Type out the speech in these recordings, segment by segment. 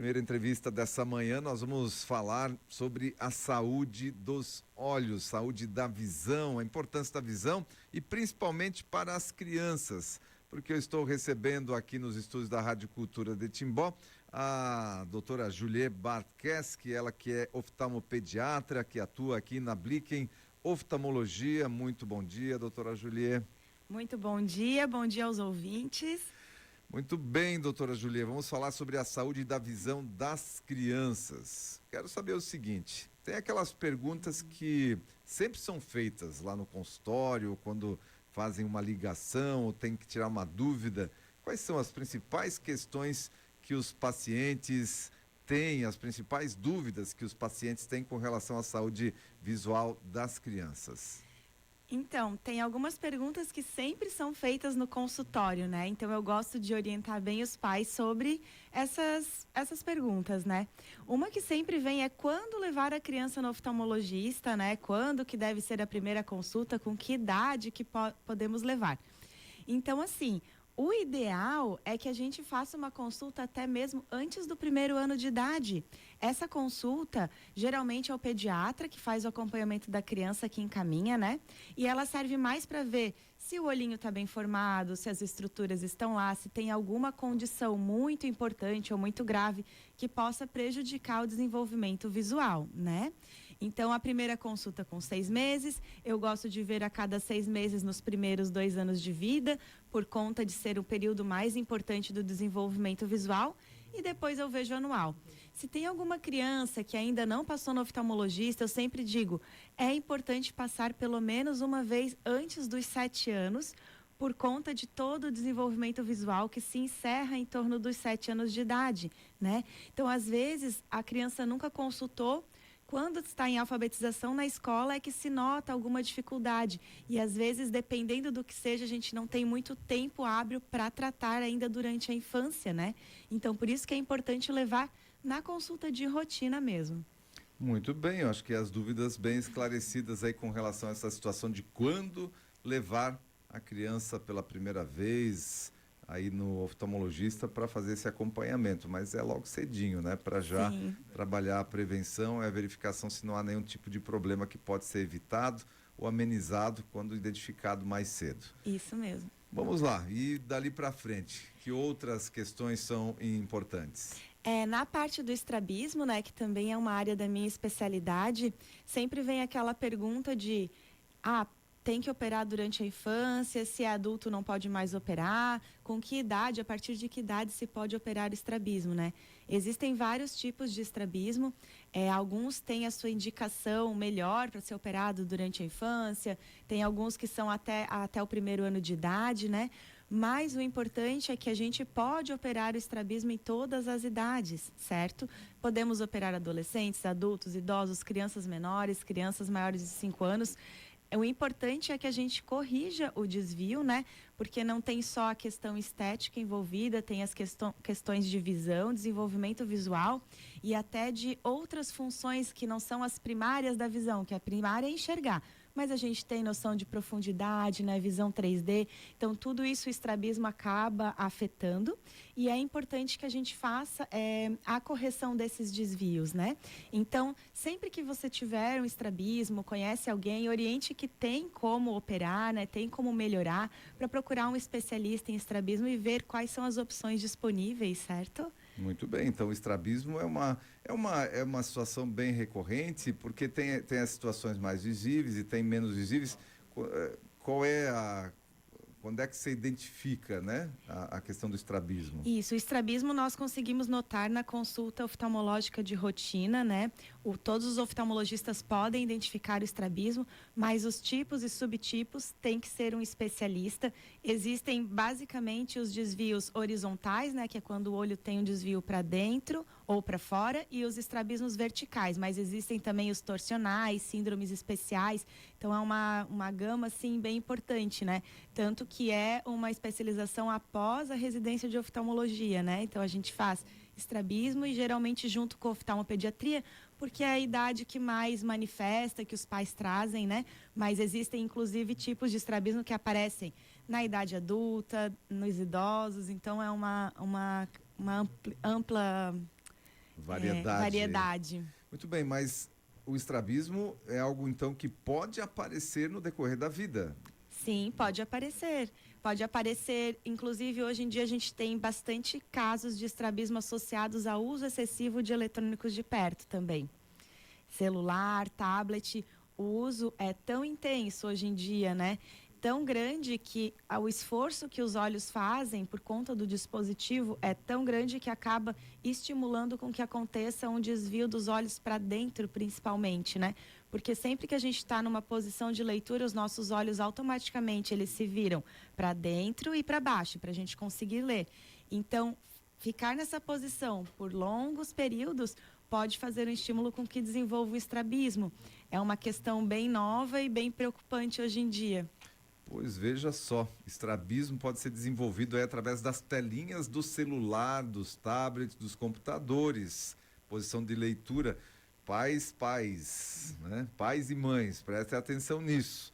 Primeira entrevista dessa manhã, nós vamos falar sobre a saúde dos olhos, saúde da visão, a importância da visão e principalmente para as crianças, porque eu estou recebendo aqui nos estúdios da Rádio Cultura de Timbó a doutora Julie Bartkesk, ela que é oftalmopediatra, que atua aqui na Blicken Oftalmologia. Muito bom dia, doutora Julie. Muito bom dia aos ouvintes. Muito bem, doutora Julia, vamos falar sobre a saúde da visão das crianças. Quero saber o seguinte, tem aquelas perguntas que sempre são feitas lá no consultório, quando fazem uma ligação ou tem que tirar uma dúvida. Quais são as principais questões que os pacientes têm, as principais dúvidas que os pacientes têm com relação à saúde visual das crianças? Então, tem algumas perguntas que sempre são feitas no consultório, né? Então, eu gosto de orientar bem os pais sobre essas perguntas, né? Uma que sempre vem é quando levar a criança no oftalmologista, né? Quando que deve ser a primeira consulta, com que idade que podemos levar. Então, assim, o ideal é que a gente faça uma consulta até mesmo antes do 1º ano de idade. Essa consulta, geralmente é o pediatra que faz o acompanhamento da criança que encaminha, né? E ela serve mais para ver se o olhinho está bem formado, se as estruturas estão lá, se tem alguma condição muito importante ou muito grave que possa prejudicar o desenvolvimento visual, né? Então, a primeira consulta com 6 meses, eu gosto de ver a cada 6 meses nos primeiros 2 anos de vida, por conta de ser o período mais importante do desenvolvimento visual, e depois eu vejo anual. Se tem alguma criança que ainda não passou no oftalmologista, eu sempre digo, é importante passar pelo menos uma vez antes dos 7 anos, por conta de todo o desenvolvimento visual que se encerra em torno dos 7 anos de idade, né? Então, às vezes, a criança nunca consultou. Quando está em alfabetização na escola é que se nota alguma dificuldade. E às vezes, dependendo do que seja, a gente não tem muito tempo hábil para tratar ainda durante a infância, né? Então, por isso que é importante levar na consulta de rotina mesmo. Muito bem, eu acho que as dúvidas bem esclarecidas aí com relação a essa situação de quando levar a criança pela primeira vez aí no oftalmologista para fazer esse acompanhamento, mas é logo cedinho, né? Para já Sim. trabalhar a prevenção e a verificação se não há nenhum tipo de problema que pode ser evitado ou amenizado quando identificado mais cedo. Isso mesmo. Vamos lá, e dali para frente, que outras questões são importantes? Na parte do estrabismo, né, que também é uma área da minha especialidade, sempre vem aquela pergunta de, tem que operar durante a infância, se é adulto não pode mais operar, com que idade, a partir de que idade se pode operar estrabismo, né? Existem vários tipos de estrabismo, alguns têm a sua indicação melhor para ser operado durante a infância, tem alguns que são até o 1º ano de idade, né? Mas o importante é que a gente pode operar o estrabismo em todas as idades, certo? Podemos operar adolescentes, adultos, idosos, crianças menores, crianças maiores de 5 anos. O importante é que a gente corrija o desvio, né? Porque não tem só a questão estética envolvida, tem as questões de visão, desenvolvimento visual e até de outras funções que não são as primárias da visão, que a primária é enxergar. Mas a gente tem noção de profundidade, né? Visão 3D. Então, tudo isso o estrabismo acaba afetando e é importante que a gente faça a correção desses desvios, né? Então, sempre que você tiver um estrabismo, conhece alguém, oriente que tem como operar, né? Tem como melhorar, para procurar um especialista em estrabismo e ver quais são as opções disponíveis, certo? Muito bem, então o estrabismo é uma situação bem recorrente, porque tem as situações mais visíveis e tem menos visíveis. Quando é que você identifica, né, a questão do estrabismo? Isso, o estrabismo nós conseguimos notar na consulta oftalmológica de rotina, né? Todos os oftalmologistas podem identificar o estrabismo, mas os tipos e subtipos tem que ser um especialista. Existem basicamente os desvios horizontais, né? Que é quando o olho tem um desvio para dentro ou para fora, e os estrabismos verticais, mas existem também os torsionais, síndromes especiais. Então é uma gama assim bem importante, né? Tanto que é uma especialização após a residência de oftalmologia, né? Então a gente faz estrabismo e geralmente junto com oftalmopediatria, porque é a idade que mais manifesta, que os pais trazem, né? Mas existem inclusive tipos de estrabismo que aparecem na idade adulta, nos idosos, então é uma ampla variedade. Muito bem, mas o estrabismo é algo, então, que pode aparecer no decorrer da vida. Sim, pode aparecer. Pode aparecer, inclusive hoje em dia a gente tem bastante casos de estrabismo associados ao uso excessivo de eletrônicos de perto também. Celular, tablet, o uso é tão intenso hoje em dia, né? Tão grande que o esforço que os olhos fazem por conta do dispositivo é tão grande que acaba estimulando com que aconteça um desvio dos olhos para dentro, principalmente, né? Porque sempre que a gente está numa posição de leitura, os nossos olhos automaticamente eles se viram para dentro e para baixo, para a gente conseguir ler. Então, ficar nessa posição por longos períodos pode fazer um estímulo com que desenvolva o estrabismo. É uma questão bem nova e bem preocupante hoje em dia. Pois veja só, estrabismo pode ser desenvolvido através das telinhas do celular, dos tablets, dos computadores, posição de leitura. Pais, né? Pais e mães, prestem atenção nisso,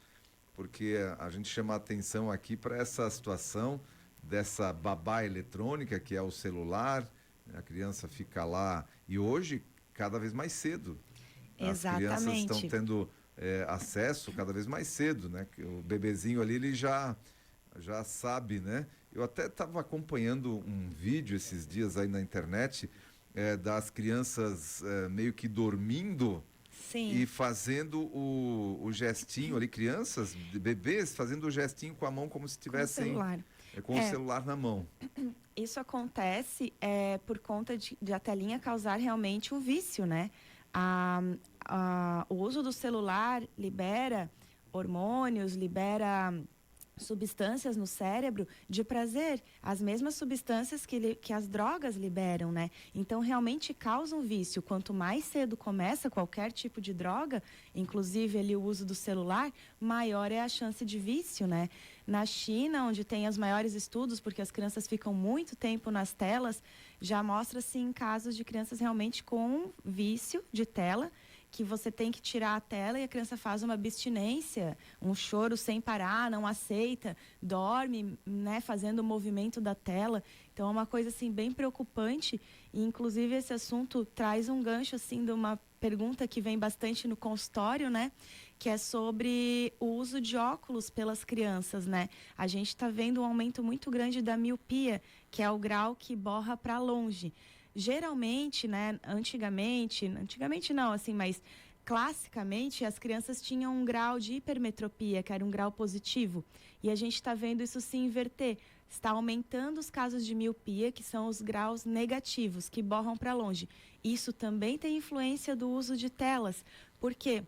porque a gente chama a atenção aqui para essa situação dessa babá eletrônica que é o celular, a criança fica lá e hoje cada vez mais cedo. Exatamente. As crianças estão tendo acesso cada vez mais cedo, né? O bebezinho ali ele já sabe, né? Eu até estava acompanhando um vídeo esses dias aí na internet das crianças meio que dormindo. Sim. E fazendo o gestinho ali, crianças, bebês, fazendo o gestinho com a mão como se tivessem com o celular na mão. Isso acontece por conta de a telinha causar realmente um vício, né? O uso do celular libera hormônios, libera substâncias no cérebro de prazer, as mesmas substâncias que as drogas liberam, né? Então, realmente causa um vício. Quanto mais cedo começa qualquer tipo de droga, inclusive ali o uso do celular, maior é a chance de vício, né? Na China, onde tem os maiores estudos, porque as crianças ficam muito tempo nas telas, já mostra-se em casos de crianças realmente com vício de tela, que você tem que tirar a tela e a criança faz uma abstinência, um choro sem parar, não aceita, dorme, né, fazendo o movimento da tela. Então é uma coisa assim bem preocupante e inclusive esse assunto traz um gancho assim de uma pergunta que vem bastante no consultório, né, que é sobre o uso de óculos pelas crianças, né? A gente está vendo um aumento muito grande da miopia, que é o grau que borra para longe. Geralmente, né, antigamente não, assim, mas classicamente as crianças tinham um grau de hipermetropia, que era um grau positivo, e a gente está vendo isso se inverter. Está aumentando os casos de miopia, que são os graus negativos, que borram para longe. Isso também tem influência do uso de telas, porque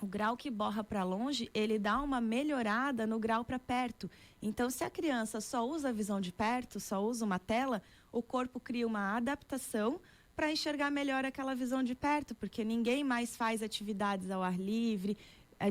o grau que borra para longe, ele dá uma melhorada no grau para perto. Então, se a criança só usa a visão de perto, só usa uma tela, o corpo cria uma adaptação para enxergar melhor aquela visão de perto, porque ninguém mais faz atividades ao ar livre,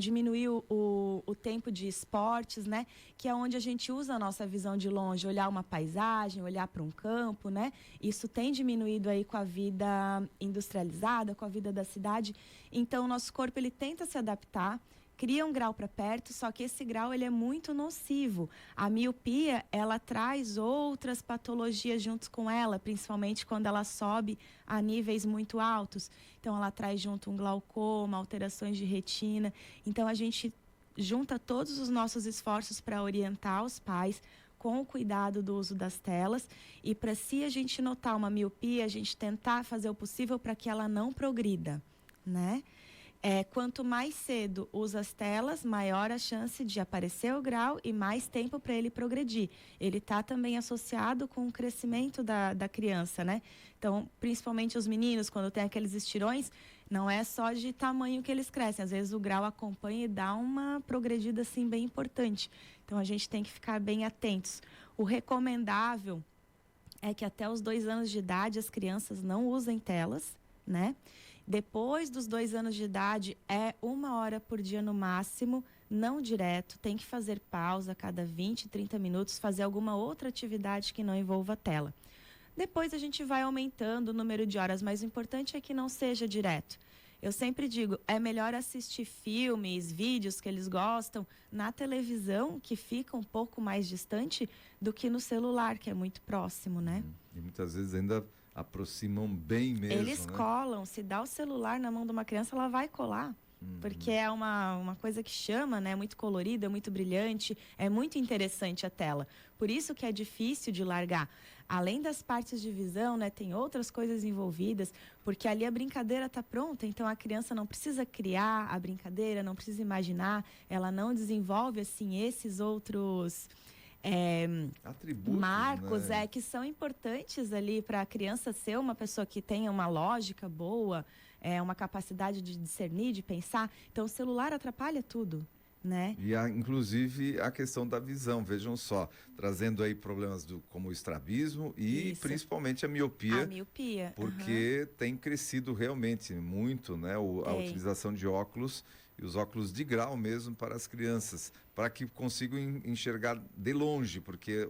diminuir o tempo de esportes, né? Que é onde a gente usa a nossa visão de longe, olhar uma paisagem, olhar para um campo, né? Isso tem diminuído aí com a vida industrializada, com a vida da cidade. Então, o nosso corpo, ele tenta se adaptar, cria um grau para perto, só que esse grau ele é muito nocivo. A miopia, ela traz outras patologias junto com ela, principalmente quando ela sobe a níveis muito altos. Então, ela traz junto um glaucoma, alterações de retina. Então, a gente junta todos os nossos esforços para orientar os pais com o cuidado do uso das telas e para, se a gente notar uma miopia, a gente tentar fazer o possível para que ela não progrida, né? Quanto mais cedo usa as telas, maior a chance de aparecer o grau e mais tempo para ele progredir. Ele está também associado com o crescimento da criança, né? Então, principalmente os meninos, quando tem aqueles estirões, não é só de tamanho que eles crescem. Às vezes o grau acompanha e dá uma progredida assim bem importante. Então, a gente tem que ficar bem atentos. O recomendável é que até os 2 anos de idade as crianças não usem telas, né? Depois dos 2 anos de idade, 1 hora por dia no máximo, não direto. Tem que fazer pausa a cada 20, 30 minutos, fazer alguma outra atividade que não envolva tela. Depois a gente vai aumentando o número de horas, mas o importante é que não seja direto. Eu sempre digo, é melhor assistir filmes, vídeos que eles gostam na televisão, que fica um pouco mais distante, do que no celular, que é muito próximo, né? E muitas vezes ainda aproximam bem mesmo, Eles né? colam, se dá o celular na mão de uma criança, ela vai colar. Porque é uma coisa que chama, né? Muito colorida, muito brilhante, é muito interessante a tela. Por isso que é difícil de largar. Além das partes de visão, né? Tem outras coisas envolvidas, porque ali a brincadeira está pronta, então a criança não precisa criar a brincadeira, não precisa imaginar, ela não desenvolve, assim, esses outros... Atributos, marcos né? que são importantes ali para a criança ser uma pessoa que tenha uma lógica boa, uma capacidade de discernir, de pensar. Então, o celular atrapalha tudo, né? E inclusive a questão da visão, vejam só, trazendo aí problemas como o estrabismo e Isso. principalmente a A miopia, miopia. porque tem crescido realmente muito, né, a Tem. utilização de óculos e os óculos de grau mesmo para as crianças, para que consigam enxergar de longe, porque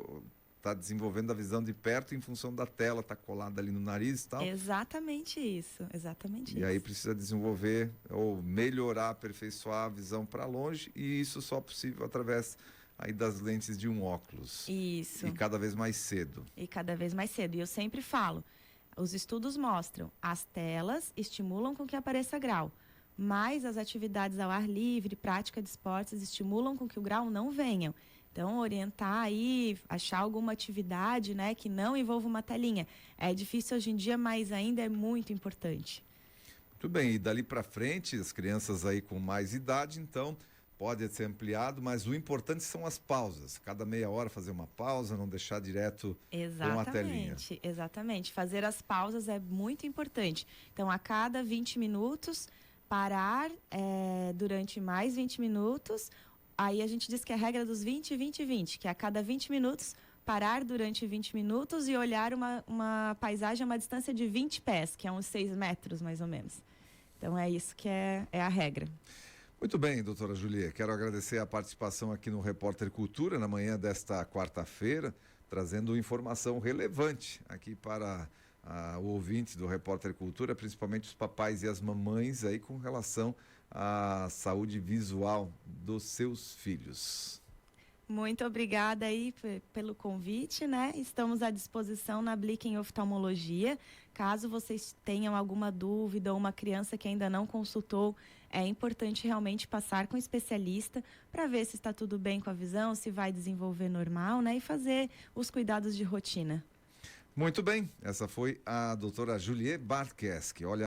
está desenvolvendo a visão de perto em função da tela, está colada ali no nariz e tal. Exatamente isso, exatamente E isso. aí precisa desenvolver ou melhorar, aperfeiçoar a visão para longe, e isso só possível através aí das lentes de um óculos. Isso. E cada vez mais cedo. E cada vez mais cedo. E eu sempre falo, os estudos mostram, as telas estimulam com que apareça grau, mas as atividades ao ar livre, prática de esportes, estimulam com que o grau não venha. Então, orientar aí, achar alguma atividade, né, que não envolva uma telinha. É difícil hoje em dia, mas ainda é muito importante. Muito bem, e dali para frente, as crianças aí com mais idade, então, pode ser ampliado, mas o importante são as pausas. Cada meia hora fazer uma pausa, não deixar direto com a telinha. Exatamente, exatamente. Fazer as pausas é muito importante. Então, a cada 20 minutos, parar durante mais 20 minutos. Aí a gente diz que é a regra dos 20, 20, 20, que é a cada 20 minutos, parar durante 20 minutos e olhar uma paisagem a uma distância de 20 pés, que é uns 6 metros, mais ou menos. Então, é isso que é a regra. Muito bem, doutora Julia, quero agradecer a participação aqui no Repórter Cultura, na manhã desta quarta-feira, trazendo informação relevante aqui para o ouvinte do Repórter Cultura, principalmente os papais e as mamães aí com relação à saúde visual dos seus filhos. Muito obrigada aí pelo convite, né? Estamos à disposição na Blicken Oftalmologia. Caso vocês tenham alguma dúvida ou uma criança que ainda não consultou, é importante realmente passar com o especialista para ver se está tudo bem com a visão, se vai desenvolver normal, né? E fazer os cuidados de rotina. Muito bem, essa foi a doutora Julie Bartkesk. Olha